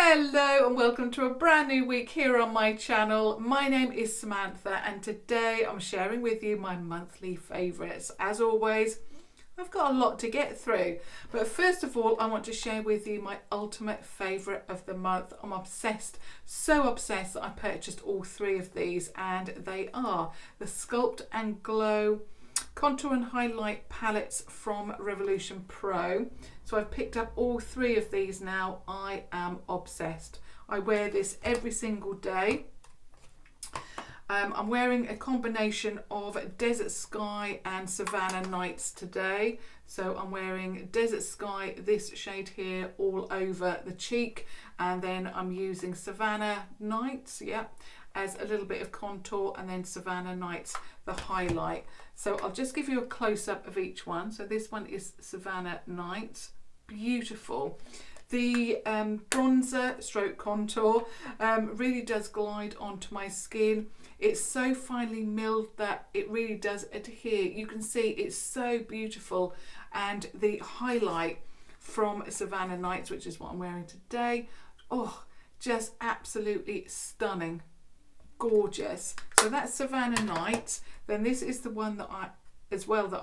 Hello and welcome to a brand new week here on my channel. My name is Samantha and today I'm sharing with you my monthly favourites. As always, I've got a lot to get through, but first of all I want to share with you my ultimate favourite of the month. I'm obsessed, so obsessed that I purchased all three of these, and they are the Sculpt and Glow Contour and Highlight palettes from Revolution Pro. So I've picked up all three of these now. I am obsessed. I wear this every single day. I'm wearing a combination of Desert Sky and Savannah Nights today. So I'm wearing Desert Sky, this shade here, all over the cheek, and then I'm using Savannah Nights, as a little bit of contour, and then Savannah Nights, the highlight. So I'll just give you a close-up of each one. So this one is Savannah Nights, beautiful. The bronzer stroke contour really does glide onto my skin. It's so finely milled that it really does adhere. You can see it's so beautiful. And the highlight from Savannah Nights, which is what I'm wearing today, oh, just absolutely stunning. Gorgeous. So that's Savannah Nights. Then this is the one that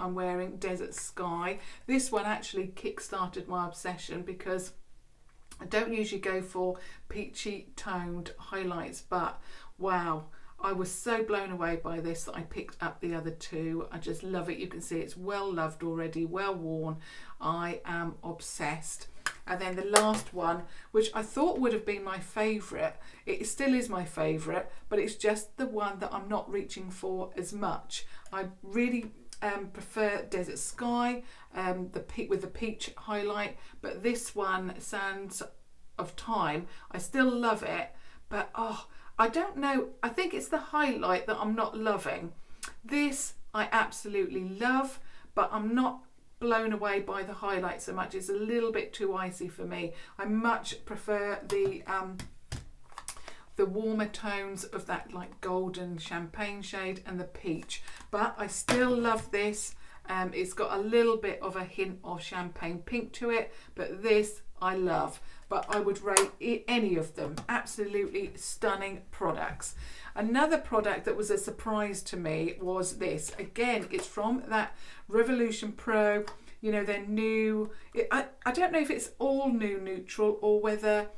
I'm wearing, Desert Sky. This one actually kick-started my obsession because I don't usually go for peachy toned highlights, but wow, I was so blown away by this that I picked up the other two. I just love it. You can see it's well loved already, well worn. I am obsessed. And then the last one, which I thought would have been my favourite, it still is my favourite, but it's just the one that I'm not reaching for as much. I really prefer Desert Sky, with the peach highlight, but this one, Sands of Time, I still love it, but I don't know, I think it's the highlight that I'm not loving. This I absolutely love, but I'm not blown away by the highlight so much. It's a little bit too icy for me. I much prefer the warmer tones of that like golden champagne shade and the peach, but I still love this. It's got a little bit of a hint of champagne pink to it, but this I love. But I would rate any of them. Absolutely stunning products. Another product that was a surprise to me was this. Again, it's from that Revolution Pro. You know, they're new. I don't know if it's all new neutral or whether,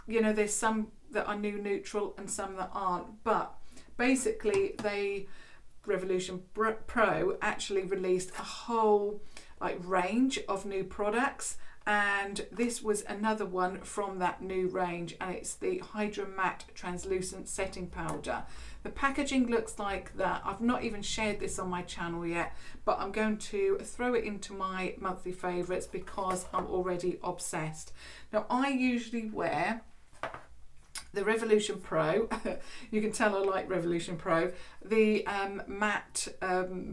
you know, there's some that are new neutral and some that aren't. But basically, Revolution Pro actually released a whole range of new products. And this was another one from that new range, and it's the Hydra Matte Translucent Setting Powder. The packaging looks like that. I've not even shared this on my channel yet, but I'm going to throw it into my monthly favourites because I'm already obsessed. Now, I usually wear the Revolution Pro, you can tell I like Revolution Pro, the matte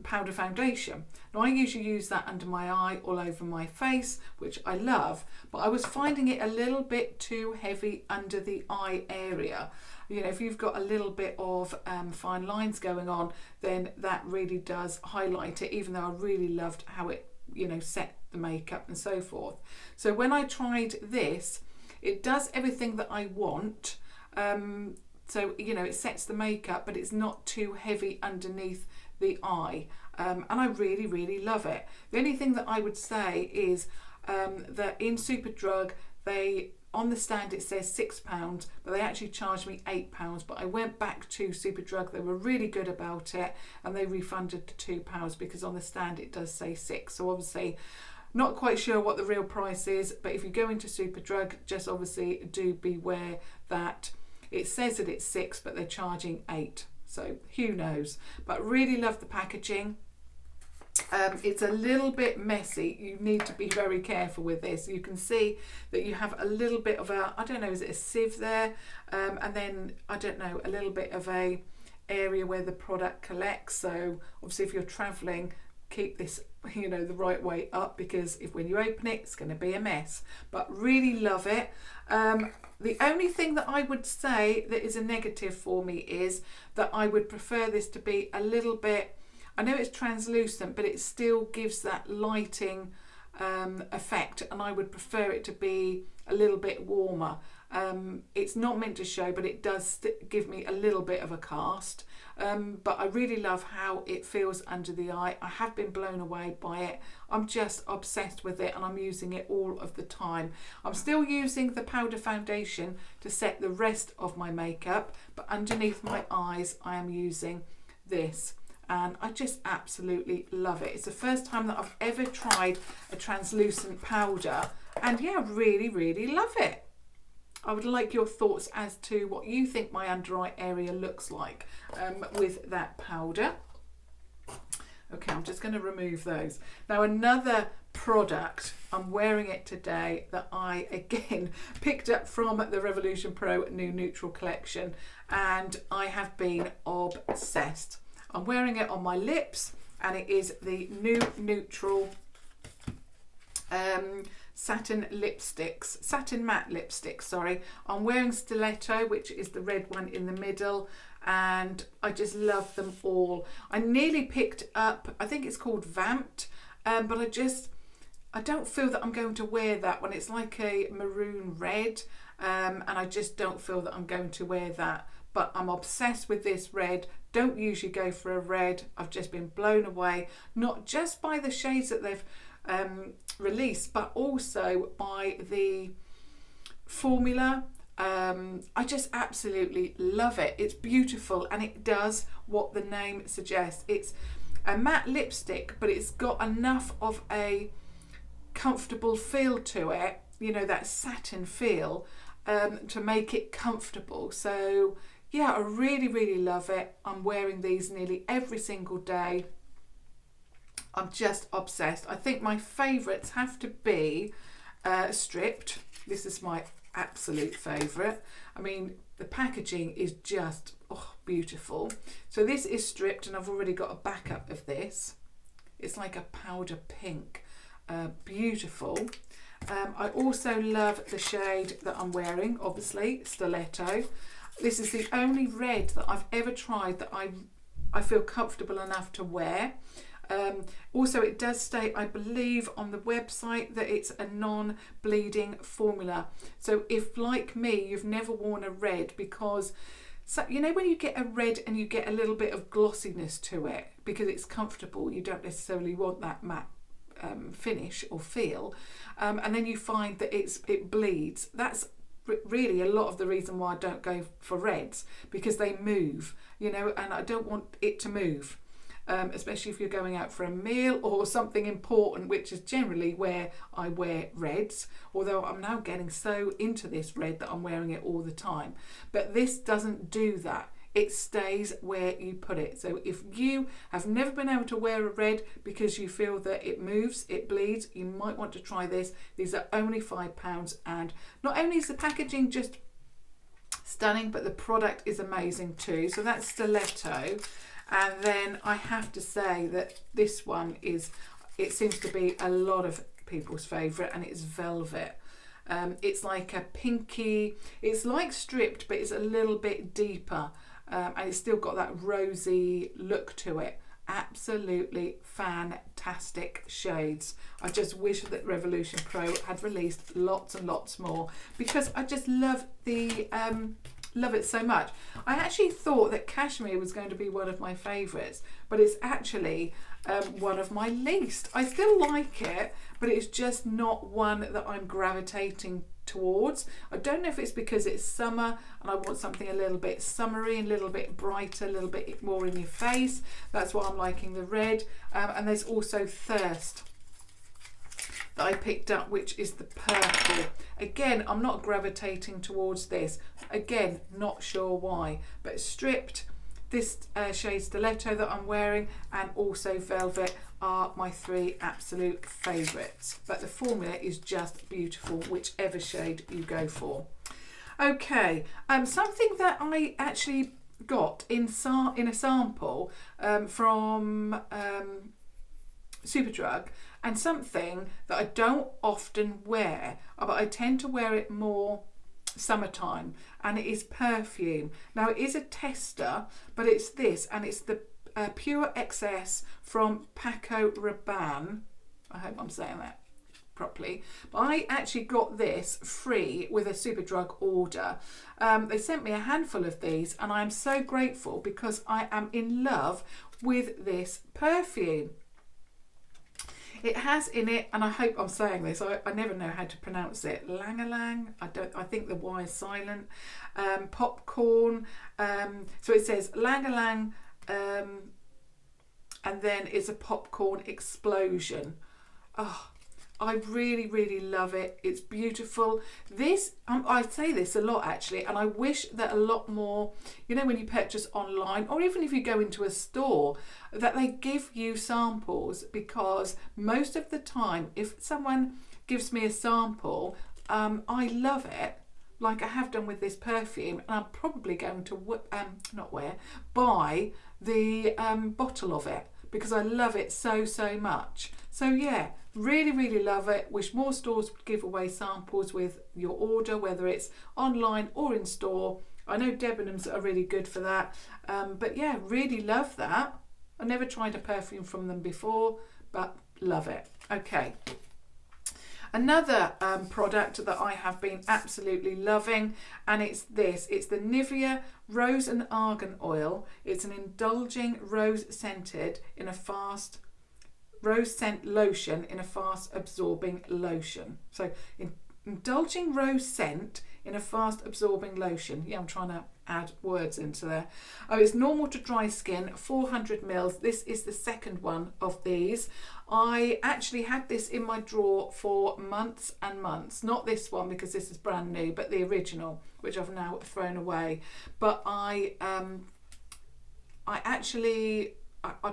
powder foundation. Now I usually use that under my eye, all over my face, which I love, but I was finding it a little bit too heavy under the eye area. You know, if you've got a little bit of fine lines going on, then that really does highlight it, even though I really loved how it, you know, set the makeup and so forth. So when I tried this, it does everything that I want. So, you know, it sets the makeup, but it's not too heavy underneath the eye. And I really, really love it. The only thing that I would say is that in Superdrug, on the stand it says £6, but they actually charged me £8. But I went back to Superdrug, they were really good about it, and they refunded the £2 because on the stand it does say £6. So obviously, not quite sure what the real price is, but if you go into Superdrug, just obviously do beware that it says that it's £6, but they're charging £8. So who knows? But really love the packaging. It's a little bit messy. You need to be very careful with this. You can see that you have a little bit of a, I don't know, is it a sieve there? And then, I don't know, a little bit of a area where the product collects. So obviously if you're traveling, keep this, you know, the right way up, because if when you open it, it's going to be a mess. But really love it. The only thing that I would say that is a negative for me is that I would prefer this to be a little bit, I know it's translucent, but it still gives that lighting effect, and I would prefer it to be a little bit warmer. It's not meant to show, but it does give me a little bit of a cast. But I really love how it feels under the eye. I have been blown away by it. I'm just obsessed with it, and I'm using it all of the time. I'm still using the powder foundation to set the rest of my makeup, but underneath my eyes I am using this, and I just absolutely love it. It's the first time that I've ever tried a translucent powder, and yeah, really love it. I would like your thoughts as to what you think my under eye area looks like with that powder. Okay, I'm just going to remove those. Now, another product, I'm wearing it today, that I again picked up from the Revolution Pro New Neutral collection, and I have been obsessed. I'm wearing it on my lips, and it is the New Neutral Satin lipsticks, Satin matte lipsticks, sorry. I'm wearing Stiletto, which is the red one in the middle, and I just love them all. I nearly picked up, I think it's called Vamped, but I don't feel that I'm going to wear that one. It's like a maroon red, and I just don't feel that I'm going to wear that. But I'm obsessed with this red. Don't usually go for a red. I've just been blown away, not just by the shades that they've released, but also by the formula. I just absolutely love it. It's beautiful, and it does what the name suggests. It's a matte lipstick, but it's got enough of a comfortable feel to it, you know, that satin feel, to make it comfortable. So yeah, I really love it. I'm wearing these nearly every single day. I'm just obsessed. I think my favourites have to be Stripped. This is my absolute favourite. I mean, the packaging is just beautiful. So this is Stripped, and I've already got a backup of this. It's like a powder pink. Beautiful. I also love the shade that I'm wearing, obviously, Stiletto. This is the only red that I've ever tried that I feel comfortable enough to wear. Also, it does state, I believe, on the website that it's a non-bleeding formula. So if, like me, you've never worn a red, because you know when you get a red and you get a little bit of glossiness to it because it's comfortable, you don't necessarily want that matte finish or feel, and then you find that it bleeds. That's really a lot of the reason why I don't go for reds, because they move, you know, and I don't want it to move. Especially if you're going out for a meal or something important, which is generally where I wear reds, although I'm now getting so into this red that I'm wearing it all the time. But this doesn't do that. It stays where you put it. So if you have never been able to wear a red because you feel that it moves, it bleeds, you might want to try this. These are only £5, and not only is the packaging just stunning, but the product is amazing too. So that's Stiletto. And then I have to say that this one it seems to be a lot of people's favourite, and it's Velvet. It's like a pinky, it's like Stripped, but it's a little bit deeper, and it's still got that rosy look to it. Absolutely fantastic shades. I just wish that Revolution Pro had released lots and lots more, because I just love it so much. I actually thought that Cashmere was going to be one of my favourites, but it's actually one of my least. I still like it, but it's just not one that I'm gravitating towards. I don't know if it's because it's summer and I want something a little bit summery, a little bit brighter, a little bit more in your face. That's why I'm liking the red. And there's also Thirst that I picked up, which is the purple. Again, I'm not gravitating towards this. Again, not sure why. But Stripped, this shade Stiletto that I'm wearing, and also Velvet are my three absolute favourites. But the formula is just beautiful, whichever shade you go for. Okay, something that I actually got in a sample from Superdrug, and something that I don't often wear, but I tend to wear it more summertime, and it is perfume. Now, it is a tester, but it's this, and it's the Pure XS from Paco Rabanne. I hope I'm saying that properly. But I actually got this free with a Superdrug order. They sent me a handful of these and I'm so grateful because I am in love with this perfume. It has in it, and I hope I'm saying this, I never know how to pronounce it, Lang-a-lang, I think the Y is silent, popcorn, so it says Lang-a-lang, and then it's a popcorn explosion. Oh, I really, really love it. It's beautiful. This, I say this a lot actually, and I wish that a lot more, you know, when you purchase online or even if you go into a store, that they give you samples, because most of the time, if someone gives me a sample, I love it, like I have done with this perfume, and I'm probably going to buy the bottle of it because I love it so much. So yeah, really, really love it. Wish more stores would give away samples with your order, whether it's online or in store. I know Debenhams are really good for that. But yeah, really love that. I never tried a perfume from them before, but love it. Okay. Another product that I have been absolutely loving, and it's this. It's the Nivea Rose and Argan Oil. It's an indulging rose scented in a fast rose scent lotion in a fast absorbing lotion. So indulging rose scent in a fast absorbing lotion. Yeah, I'm trying to add words into there. Oh, it's normal to dry skin, 400 mils. This is the second one of these. I actually had this in my drawer for months and months. Not this one because this is brand new, but the original, which I've now thrown away. But I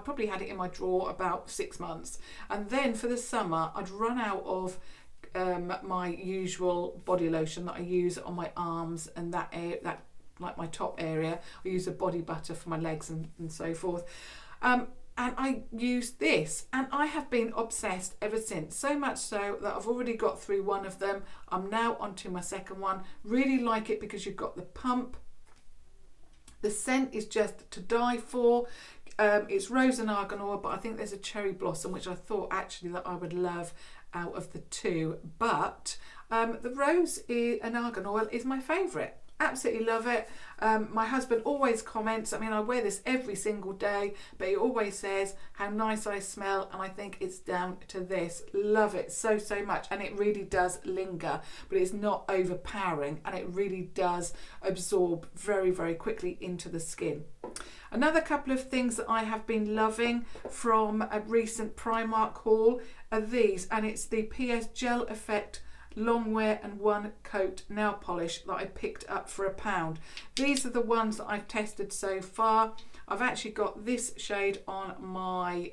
probably had it in my drawer about 6 months, and then for the summer I'd run out of my usual body lotion that I use on my arms and that like my top area. I use a body butter for my legs and so forth, and I used this, and I have been obsessed ever since, so much so that I've already got through one of them. I'm now onto my second one. Really like it because you've got the pump. The scent is just to die for. It's rose and argan oil, but I think there's a cherry blossom, which I thought actually that I would love out of the two. But the rose and argan oil is my favourite. Absolutely love it. My husband always comments, I mean, I wear this every single day, but he always says how nice I smell, and I think it's down to this. Love it so much, and it really does linger, but it's not overpowering, and it really does absorb very quickly into the skin. Another couple of things that I have been loving from a recent Primark haul are these, and it's the PS Gel Effect Long Wear and One Coat nail polish that I picked up for £1. These are the ones that I've tested so far. I've actually got this shade on my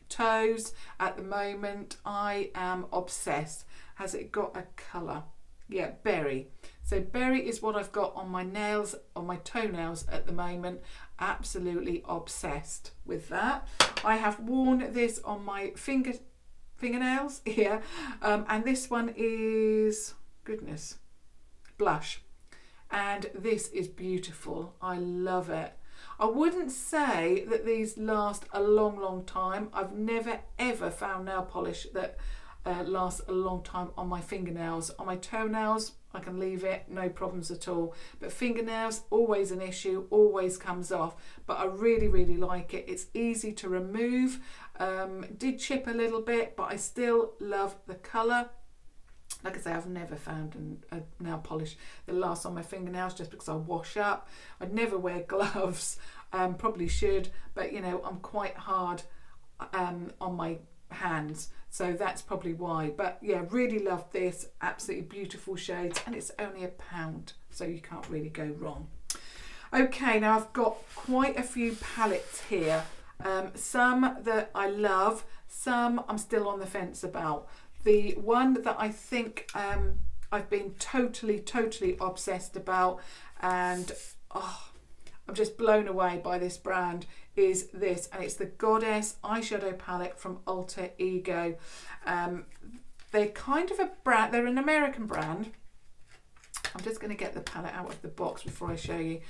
toes at the moment. I am obsessed. Has it got a colour? Yeah, berry. So berry is what I've got on my nails, on my toenails at the moment. Absolutely obsessed with that. I have worn this on my fingernails here, and this one is, goodness, blush, and this is beautiful. I love it. I wouldn't say that these last a long time. I've never ever found nail polish that lasts a long time on my fingernails. On my toenails I can leave it, no problems at all, but fingernails, always an issue, always comes off. But I really like it. It's easy to remove. Did chip a little bit, but I still love the colour. Like I say, I've never found a nail polish that lasts on my fingernails, just because I wash up. I'd never wear gloves, probably should, but you know, I'm quite hard on my hands, so that's probably why. But yeah, really love this. Absolutely beautiful shades, and it's only £1, so you can't really go wrong. Okay, now I've got quite a few palettes here. Some that I love, some I'm still on the fence about. The one that I think I've been totally obsessed about, and I'm just blown away by this brand, is this, and it's the Goddess eyeshadow palette from Alter Ego. They're kind of a brand, they're an American brand. I'm just going to get the palette out of the box before I show you.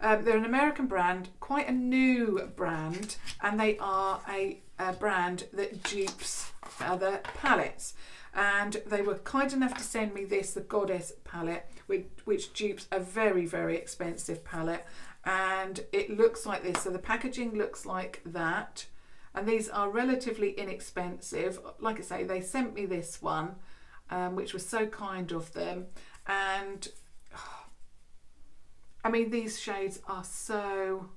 They're an American brand, quite a new brand, and they are a brand that dupes other palettes. and they were kind enough to send me this, the Goddess palette, which dupes a very, very expensive palette, and it looks like this. So the packaging looks like that, and these are relatively inexpensive. Like I say, they sent me this one, which was so kind of them, and I mean, these shades are so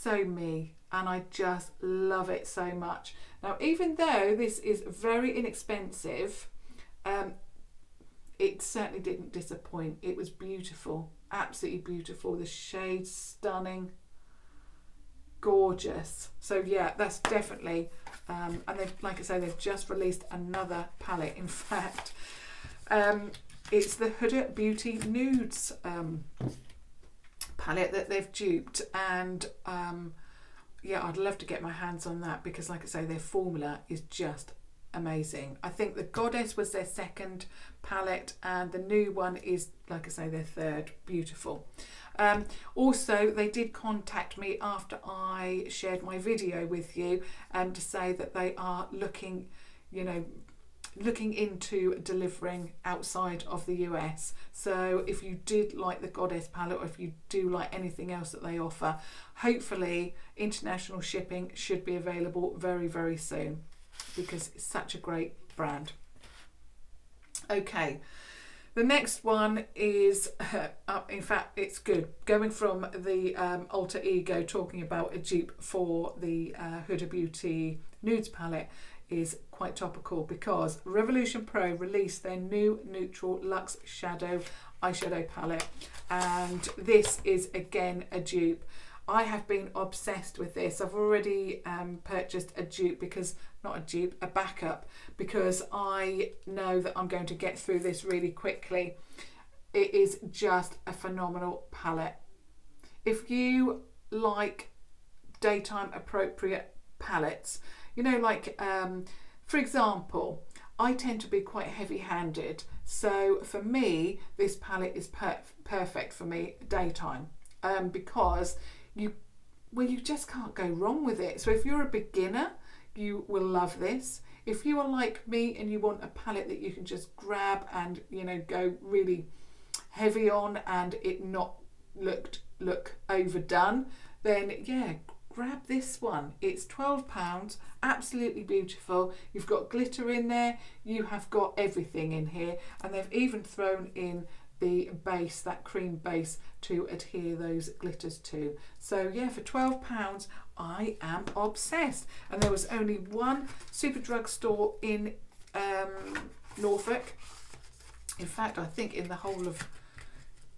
me, and I just love it so much. Now, even though this is very inexpensive, it certainly didn't disappoint. It was beautiful, absolutely beautiful. The shades stunning, gorgeous. So yeah, that's definitely, and they've, like I say, they've just released another palette. In fact, it's the Huda Beauty Nudes palette that they've duped, and yeah, I'd love to get my hands on that, because like I say, their formula is just amazing. I think the Goddess was their second palette, and the new one is, like I say, their third. Beautiful. Also, they did contact me after I shared my video with you, to say that they are looking into delivering outside of the US. So if you did like the Goddess palette, or if you do like anything else that they offer, hopefully international shipping should be available very, very soon, because it's such a great brand. Okay, the next one is, in fact, it's good. Going from the alter ego, talking about a dupe for the Huda Beauty Nudes palette, is quite topical, because Revolution Pro released their new neutral luxe shadow eyeshadow palette, and this is again a dupe. I have been obsessed with this. I've already purchased a dupe, a backup, because I know that I'm going to get through this really quickly. It is just a phenomenal palette. If you like daytime appropriate palettes, like for example, I tend to be quite heavy-handed, so for me this palette is perfect for me daytime, because you just can't go wrong with it. So if you're a beginner, you will love this. If you are like me and you want a palette that you can just grab and go really heavy on and it not look overdone, then yeah, grab this one. It's £12, absolutely beautiful. You've got glitter in there, you have got everything in here, and they've even thrown in the base, that cream base, to adhere those glitters to. So yeah, for £12 I am obsessed. And there was only one Superdrug store in Norfolk. In fact, I think in the whole of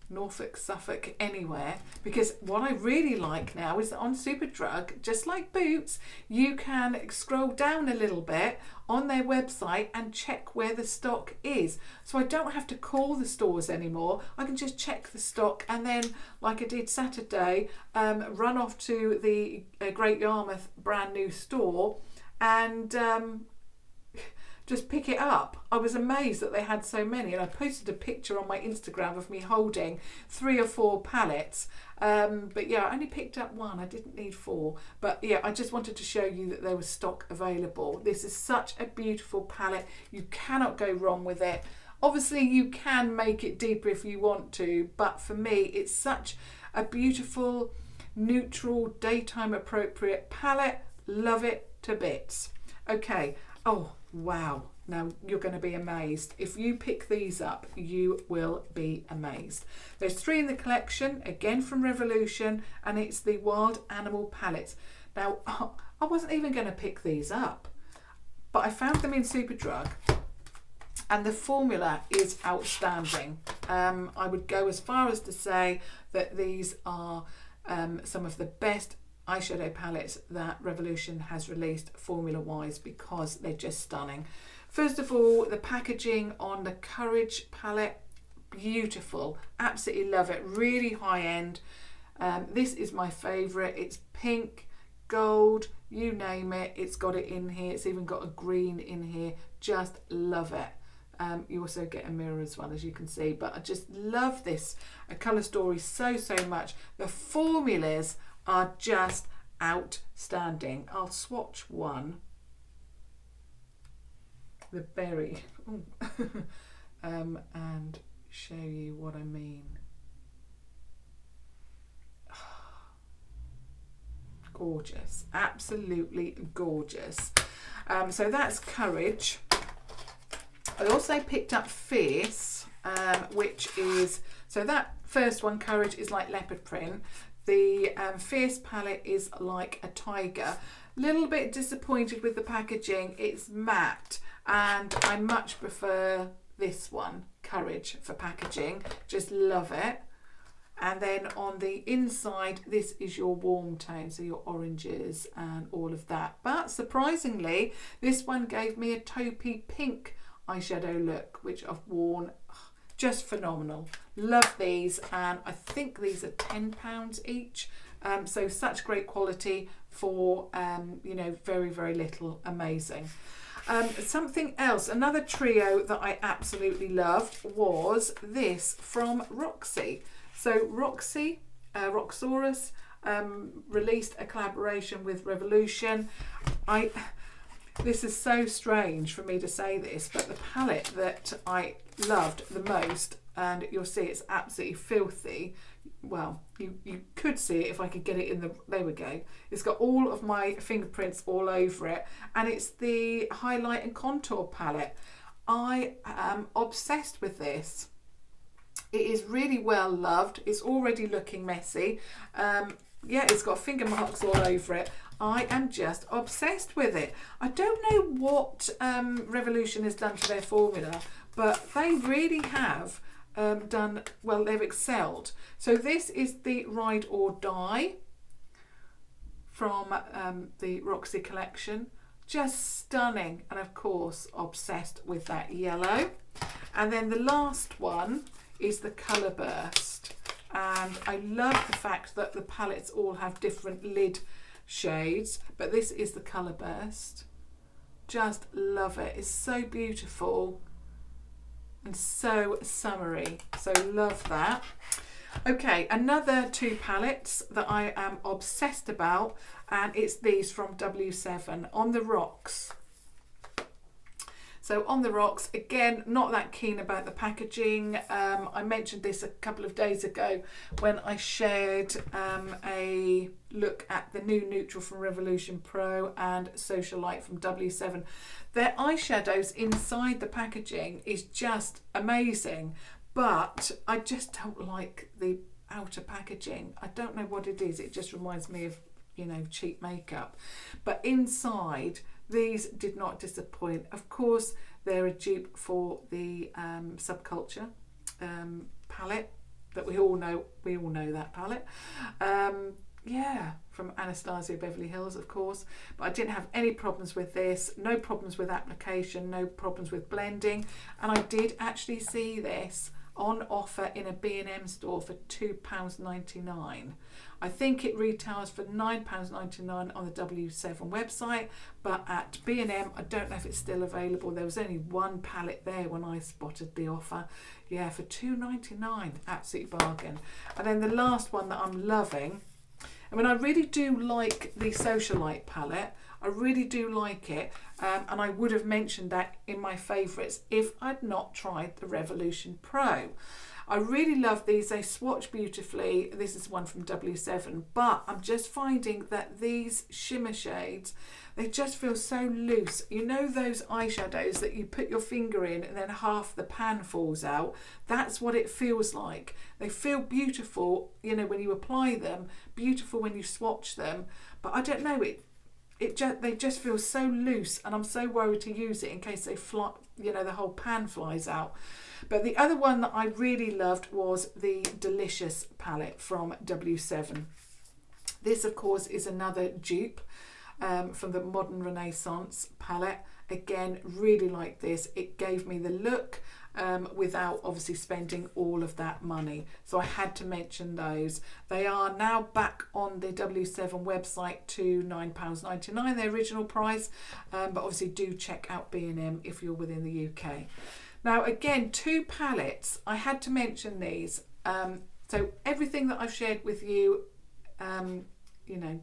Norfolk, Suffolk, anywhere, because what I really like now is that on Superdrug, just like Boots, you can scroll down a little bit on their website and check where the stock is. So I don't have to call the stores anymore. I can just check the stock, and then, like I did Saturday, run off to the Great Yarmouth brand new store and just pick it up. I was amazed that they had so many, and I posted a picture on my Instagram of me holding 3 or 4 palettes. But yeah, I only picked up one. I didn't need 4. But yeah, I just wanted to show you that there was stock available. This is such a beautiful palette. You cannot go wrong with it. Obviously, you can make it deeper if you want to, but for me, it's such a beautiful, neutral, daytime appropriate palette. Love it to bits. Okay. Oh, wow. Now you're going to be amazed. If you pick these up, you will be amazed. There's 3 in the collection, again from Revolution, and it's the Wild Animal palettes. Now, I wasn't even going to pick these up, but I found them in Superdrug, and the formula is outstanding. I would go as far as to say that these are some of the best eyeshadow palettes that Revolution has released formula wise, because they're just stunning. First of all, the packaging on the Courage palette, beautiful, absolutely love it, really high end. This is my favorite. It's pink, gold, you name it, it's got it in here. It's even got a green in here. Just love it. You also get a mirror as well, as you can see, but I just love this colour story so much. The formulas are just outstanding. I'll swatch one. the berry and show you what I mean. Gorgeous, absolutely gorgeous. So that's Courage. I also picked up Fierce, which is, so that first one, Courage, is like leopard print. The Fierce palette is like a tiger. Little bit disappointed with the packaging. It's matte, and I much prefer this one, Courage, for packaging. Just love it. And then on the inside, this is your warm tone, so your oranges and all of that. But surprisingly, this one gave me a taupey pink eyeshadow look, which I've worn. Just phenomenal. Love these, and I think these are £10 each. So such great quality for you know, very, very little. Amazing. Something else, another trio that I absolutely loved was this from Roxy. So Roxy, Roxxsaurus, released a collaboration with Revolution. This is so strange for me to say this, but the palette that I loved the most, and you'll see it's absolutely filthy. Well, you could see it if I could get it in the, there we go. It's got all of my fingerprints all over it, and it's the Highlight and Contour palette. I am obsessed with this. It is really well loved. It's already looking messy. Yeah, it's got finger marks all over it. I am just obsessed with it. I don't know what Revolution has done to their formula, but they really have done, well, they've excelled. So this is the Ride or Die from the Roxy collection. Just stunning, and of course obsessed with that yellow. And then the last one is the Colour Burst, and I love the fact that the palettes all have different lid shades, but this is the Colour Burst. Just love it. It's so beautiful and so summery, so love that. Okay, another two palettes that I am obsessed about, and it's these from W7 on the Rocks. So on the Rocks, again, not that keen about the packaging. I mentioned this a couple of days ago when I shared a look at the new neutral from Revolution Pro and Socialite from W7. Their eyeshadows inside the packaging is just amazing, but I just don't like the outer packaging. I don't know what it is. It just reminds me of, you know, cheap makeup. But inside, these did not disappoint. Of course, they're a dupe for the Subculture palette that we all know. We all know that palette. Yeah, from Anastasia Beverly Hills, of course. But I didn't have any problems with this. No problems with application. No problems with blending. And I did actually see this on offer in a B&M store for £2.99. I think it retails for £9.99 on the W7 website, but at B&M, I don't know if it's still available. There was only one palette there when I spotted the offer. Yeah, for £2.99, absolute bargain. And then the last one that I'm loving, I mean, I really do like the Socialite palette. I really do like it, and I would have mentioned that in my favourites if I'd not tried the Revolution Pro. I really love these. They swatch beautifully. This is one from W7, but I'm just finding that these shimmer shades, they just feel so loose. You know those eyeshadows that you put your finger in and then half the pan falls out? That's what it feels like. They feel beautiful, you know, when you apply them, beautiful when you swatch them, but I don't know, they just feel so loose, and I'm so worried to use it in case they fly, you know, the whole pan flies out. But the other one that I really loved was the Delicious palette from W7. This, of course, is another dupe from the Modern Renaissance palette. Again, really like this. It gave me the look without obviously spending all of that money. So I had to mention those. They are now back on the W7 website to £9.99, their original price. But obviously do check out B&M if you're within the UK. Now, again, two palettes. I had to mention these. So everything that I've shared with you, you know,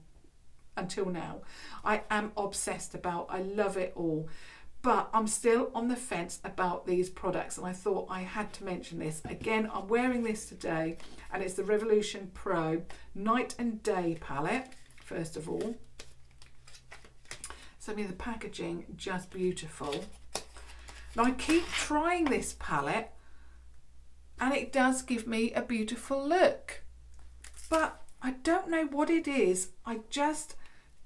until now, I am obsessed about. I love it all. but I'm still on the fence about these products, and I thought I had to mention this. Again, I'm wearing this today, and it's the Revolution Pro Night and Day palette, first of all. So, I mean, the packaging, just beautiful. Now, I keep trying this palette, and it does give me a beautiful look. But I don't know what it is. I just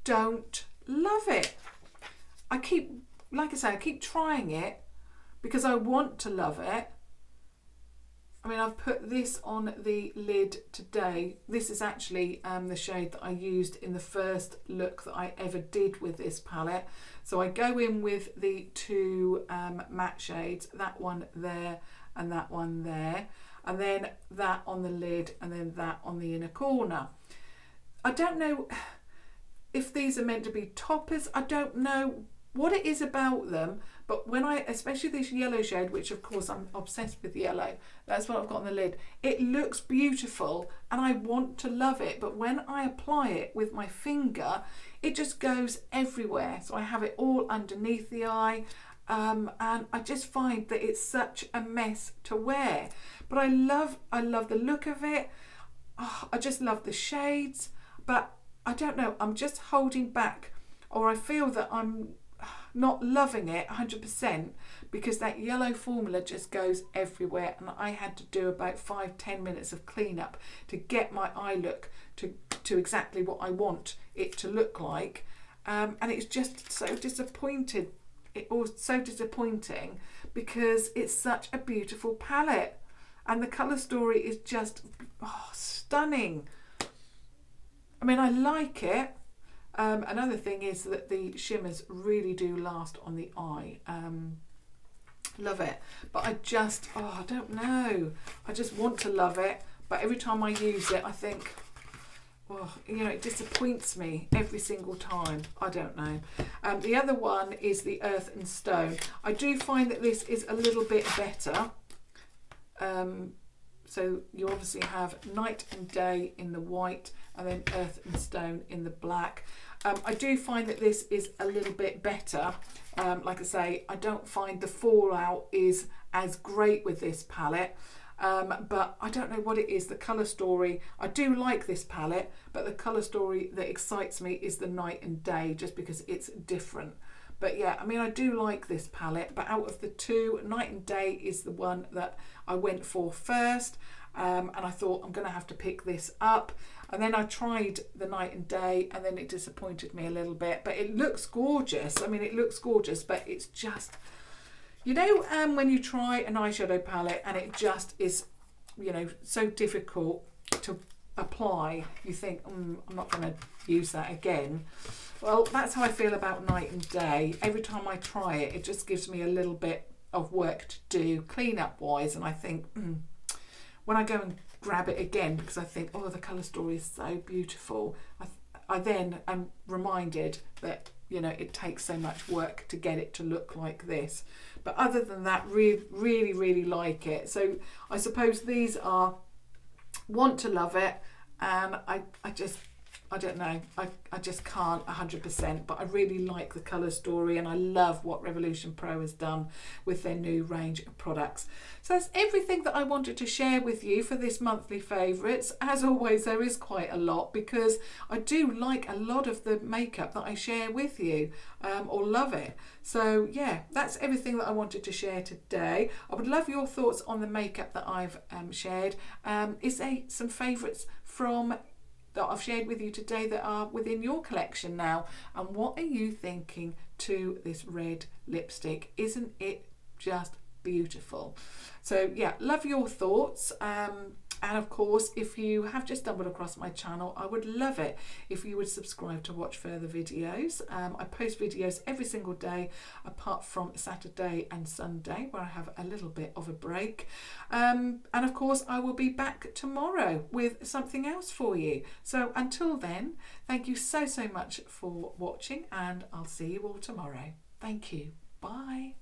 don't love it. I keep, like I say, I keep trying it because I want to love it. I mean, I've put this on the lid today. This is actually the shade that I used in the first look that I ever did with this palette. So I go in with the two matte shades, that one there and that one there, and then that on the lid and then that on the inner corner. I don't know if these are meant to be toppers. I don't know what it is about them, but when I, especially this yellow shade, which of course I'm obsessed with yellow, that's what I've got on the lid, it looks beautiful and I want to love it, but when I apply it with my finger, it just goes everywhere. So I have it all underneath the eye, and I just find that it's such a mess to wear. But I love the look of it. Oh, I just love the shades, but I don't know, I'm just holding back, or I feel that I'm not loving it 100% because that yellow formula just goes everywhere, and I had to do about 5-10 minutes of cleanup to get my eye look to exactly what I want it to look like, and it's just so disappointed. It was so disappointing because it's such a beautiful palette and the colour story is just stunning. I mean, I like it. Another thing is that the shimmers really do last on the eye. Love it. But I just, I don't know. I just want to love it. But every time I use it, I think, it disappoints me every single time. I don't know. The other one is the Earth and Stone. I do find that this is a little bit better. So you obviously have Night and Day in the white and then Earth and Stone in the black. I do find that this is a little bit better. Like I say, I don't find the fallout is as great with this palette, but I don't know what it is. The colour story, I do like this palette, but the colour story that excites me is the Night and Day, just because it's different. But yeah, I mean, I do like this palette, but out of the two, Night and Day is the one that I went for first, and I thought I'm going to have to pick this up. And then I tried the Night and Day, and then it disappointed me a little bit, but it looks gorgeous. I mean, it looks gorgeous, but it's just, when you try an eyeshadow palette and it just is, so difficult to apply, you think, I'm not going to use that again. Well, that's how I feel about Night and Day. Every time I try it, it just gives me a little bit of work to do cleanup wise, and I think when I go and grab it again, because I think, the colour story is so beautiful, I then am reminded that it takes so much work to get it to look like this. But other than that, really like it. So I suppose these are want to love it, and I don't know, I just can't 100%, but I really like the colour story, and I love what Revolution Pro has done with their new range of products. So that's everything that I wanted to share with you for this monthly favourites. As always, there is quite a lot, because I do like a lot of the makeup that I share with you, or love it. So yeah, that's everything that I wanted to share today. I would love your thoughts on the makeup that I've shared. Is there some favourites that I've shared with you today that are within your collection now? And what are you thinking to this red lipstick? Isn't it just beautiful? So yeah, love your thoughts. And of course, if you have just stumbled across my channel, I would love it if you would subscribe to watch further videos. I post videos every single day, apart from Saturday and Sunday, where I have a little bit of a break. And of course, I will be back tomorrow with something else for you. So until then, thank you so much for watching, and I'll see you all tomorrow. Thank you. Bye.